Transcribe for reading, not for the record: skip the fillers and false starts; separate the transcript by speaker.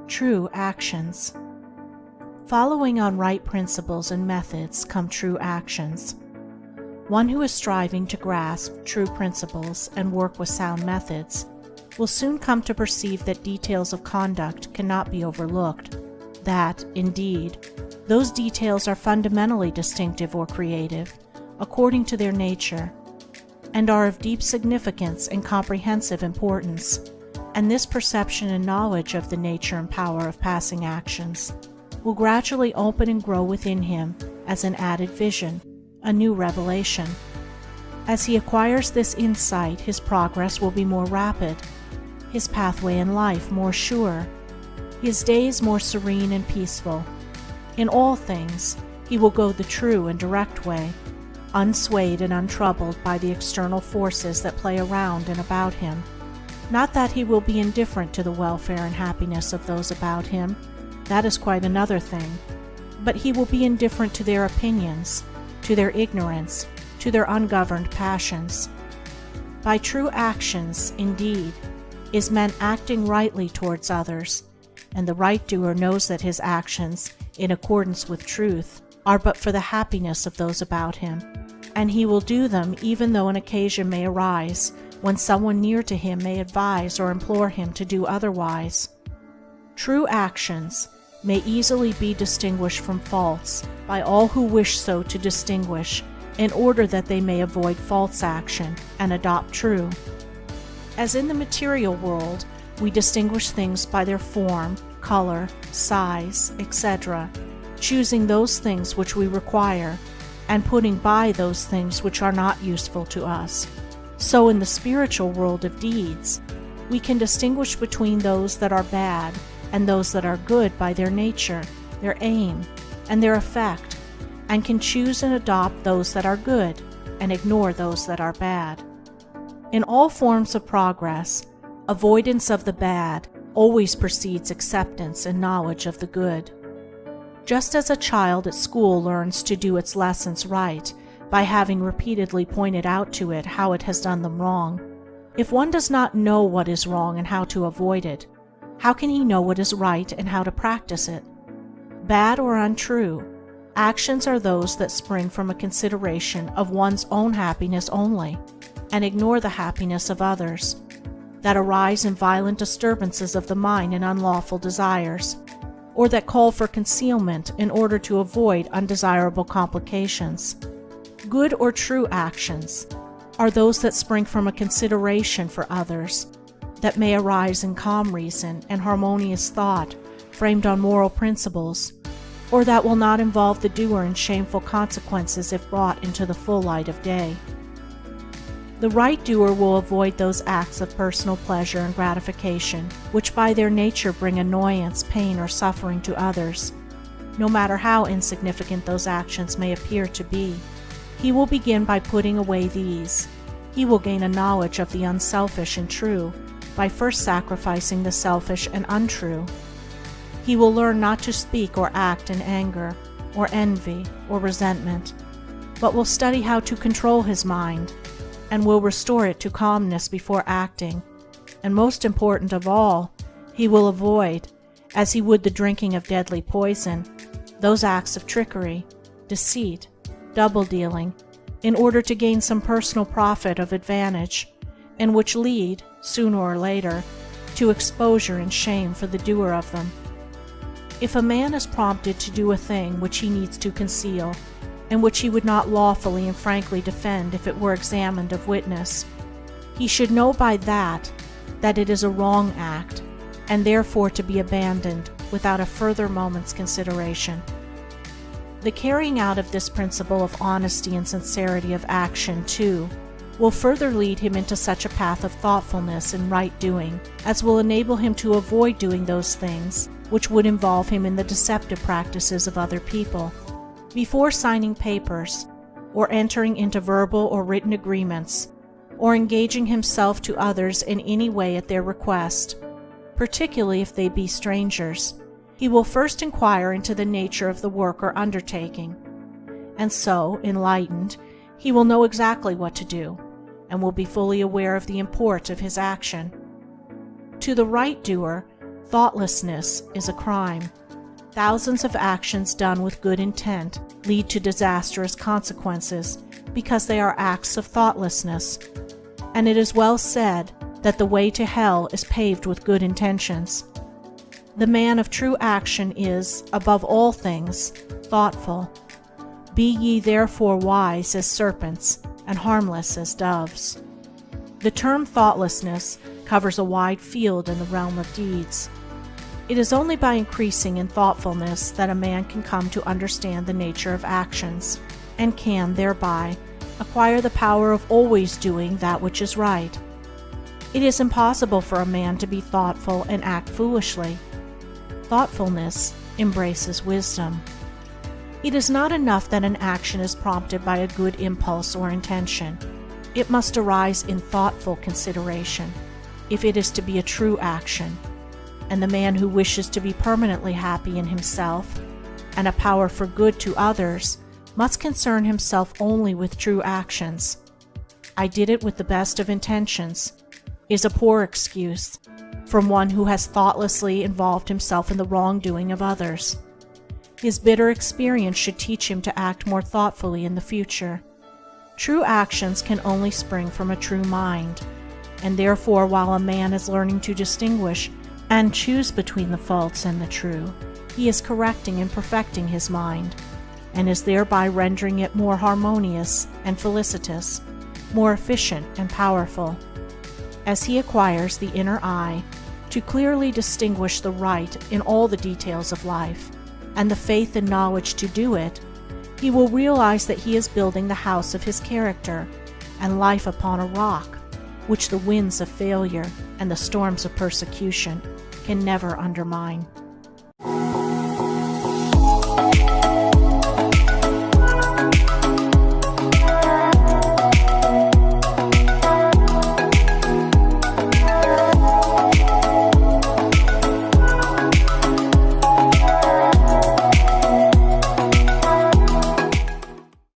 Speaker 1: True actions. Following on right principles and methods come true actions. One who is striving to grasp true principles and work with sound methods will soon come to perceive that details of conduct cannot be overlooked, that, indeed, those details are fundamentally distinctive or creative, according to their nature, and are of deep significance and comprehensive importance, and this perception and knowledge of the nature and power of passing actions will gradually open and grow within him as an added vision, a new revelation. As he acquires this insight, his progress will be more rapid, his pathway in life more sure, his days more serene and peaceful. In all things, he will go the true and direct way, unswayed and untroubled by the external forces that play around and about him. Not that he will be indifferent to the welfare and happiness of those about him, that is quite another thing, but he will be indifferent to their opinions, to their ignorance, to their ungoverned passions. By true actions, indeed, is meant acting rightly towards others, and the right doer knows that his actions, in accordance with truth, are but for the happiness of those about him, and he will do them even though an occasion may arise when someone near to him may advise or implore him to do otherwise. True actions may easily be distinguished from false by all who wish so to distinguish, in order that they may avoid false action and adopt true. As in the material world, we distinguish things by their form, color, size, etc., choosing those things which we require, and putting by those things which are not useful to us. So in the spiritual world of deeds, we can distinguish between those that are bad and those that are good by their nature, their aim, and their effect, and can choose and adopt those that are good and ignore those that are bad. In all forms of progress, avoidance of the bad always precedes acceptance and knowledge of the good. Just as a child at school learns to do its lessons right by having repeatedly pointed out to it how it has done them wrong, if one does not know what is wrong and how to avoid it, how can he know what is right and how to practice it? Bad or untrue, actions are those that spring from a consideration of one's own happiness only, and ignore the happiness of others, that arise in violent disturbances of the mind and unlawful desires, or that call for concealment in order to avoid undesirable complications. Good or true actions are those that spring from a consideration for others, that may arise in calm reason and harmonious thought framed on moral principles, or that will not involve the doer in shameful consequences if brought into the full light of day. The right doer will avoid those acts of personal pleasure and gratification which by their nature bring annoyance, pain, or suffering to others, no matter how insignificant those actions may appear to be. He will begin by putting away these. He will gain a knowledge of the unselfish and true by first sacrificing the selfish and untrue. He will learn not to speak or act in anger, or envy, or resentment, but will study how to control his mind, and will restore it to calmness before acting, and most important of all, he will avoid, as he would the drinking of deadly poison, those acts of trickery, deceit, double-dealing, in order to gain some personal profit of advantage, and which lead, sooner or later, to exposure and shame for the doer of them. If a man is prompted to do a thing which he needs to conceal, and which he would not lawfully and frankly defend if it were examined of witness, he should know by that it is a wrong act, and therefore to be abandoned without a further moment's consideration. The carrying out of this principle of honesty and sincerity of action, too, will further lead him into such a path of thoughtfulness and right doing as will enable him to avoid doing those things which would involve him in the deceptive practices of other people. Before signing papers, or entering into verbal or written agreements, or engaging himself to others in any way at their request, particularly if they be strangers, he will first inquire into the nature of the work or undertaking, and so, enlightened, he will know exactly what to do, and will be fully aware of the import of his action. To the right doer, Thoughtlessness is a crime. Thousands of actions done with good intent lead to disastrous consequences because they are acts of thoughtlessness. And it is well said that the way to hell is paved with good intentions. The man of true action is, above all things, thoughtful. Be ye therefore wise as serpents and harmless as doves. The term thoughtlessness covers a wide field in the realm of deeds. It is only by increasing in thoughtfulness that a man can come to understand the nature of actions, and can, thereby, acquire the power of always doing that which is right. It is impossible for a man to be thoughtful and act foolishly. Thoughtfulness embraces wisdom. It is not enough that an action is prompted by a good impulse or intention. It must arise in thoughtful consideration, if it is to be a true action. And the man who wishes to be permanently happy in himself and a power for good to others must concern himself only with true actions. "I did it with the best of intentions" is a poor excuse from one who has thoughtlessly involved himself in the wrongdoing of others. His bitter experience should teach him to act more thoughtfully in the future. True actions can only spring from a true mind, and therefore while a man is learning to distinguish and choose between the false and the true, he is correcting and perfecting his mind, and is thereby rendering it more harmonious and felicitous, more efficient and powerful. As he acquires the inner eye to clearly distinguish the right in all the details of life, and the faith and knowledge to do it, he will realize that he is building the house of his character and life upon a rock, which the winds of failure and the storms of persecution can never undermine.